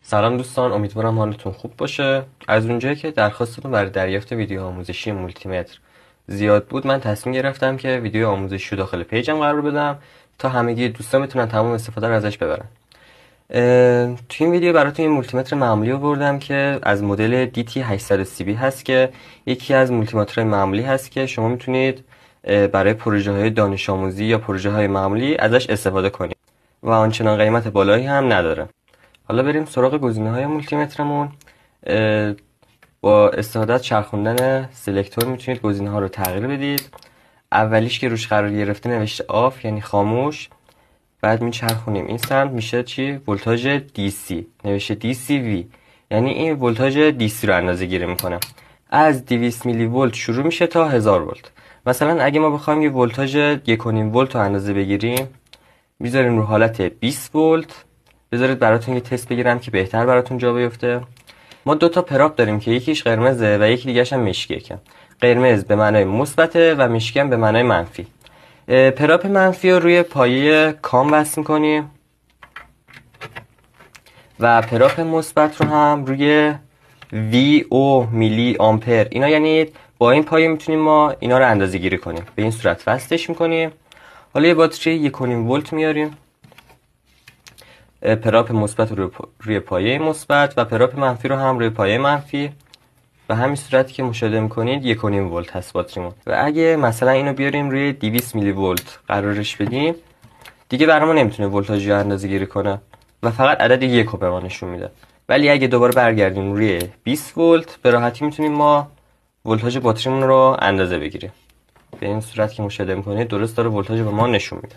سلام دوستان، امیدوارم حالتون خوب باشه. از اونجایی که درخواستتون برای دریافت ویدیو آموزشی مولتیمتر زیاد بود، من تصمیم گرفتم که ویدیو آموزشی رو داخل پیجم قرار بدم تا همگی دوستان بتونن تمام استفاده رو ازش ببرن. تو این ویدیو براتون این مولتیمتر معمولی آوردم که از مدل DT830B هست که یکی از مولتیمترهای معمولی هست که شما میتونید برای پروژه های دانش آموزی یا پروژه های معمولی ازش استفاده کنید و آنچنان قیمت بالایی هم نداره. حالا بریم سراغ گزینه‌های مولتیمترمون. با استفاده از چرخوندن سلکتور میتونید گزینه‌ها رو تغییر بدید. اولیش که روش قرار گرفته نوشته آف یعنی خاموش، بعد میچرخونیم این سمت میشه چی؟ ولتاژ DC نوشته DCV یعنی این ولتاژ DC رو اندازه گیری میکنه. از 200 میلی ولت شروع میشه تا 1000 ولت. مثلا اگه ما بخوایم یه ولتاژ 1.5 ولت رو اندازه بگیریم، میذاریم رو حالت 20 ولت. بذارید براتون یه تست بگیرم که بهتر براتون جا بیفته. ما دو تا پراپ داریم که یکیش قرمزه و یکی دیگه‌ش هم مشکیه. که قرمز به معنای مثبته و مشکی هم به معنای منفی. پراپ منفی رو روی پایه کام وصل می‌کنیم و پراپ مثبت رو هم روی وی او میلی آمپر. اینا یعنی با این پایه میتونیم ما اینا رو اندازه‌گیری کنیم. به این صورت وصلش می‌کنیم. حالا یه باتری 1.5 ولت میاریم، پراپ مثبت رو روی پایه مثبت و پراپ منفی رو هم روی پایه منفی. به همین صورتی که مشاهده میکنید 1.5 ولت هست باتریمون. و اگه مثلا اینو بیاریم روی 200 میلی ولت قرارش بدیم، دیگه برامون نمیتونه ولتاژ رو اندازه گیری کنه و فقط عدد 1 رو به ما نشون میده. ولی اگه دوباره برگردیم روی 20 ولت، به راحتی میتونیم ما ولتاژ باتریمون رو اندازه بگیریم. به این صورت که مشاهده میکنید درست داره ولتاژ به ما نشون میده.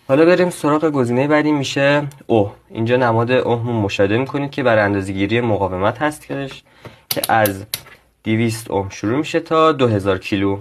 حالا بریم سراغ گزینه بعدی، میشه اوه. اینجا نماد اوم مشاهده میکنید که برای اندازه‌گیری مقاومت هست که از 200 اوم شروع میشه تا 2000 کیلو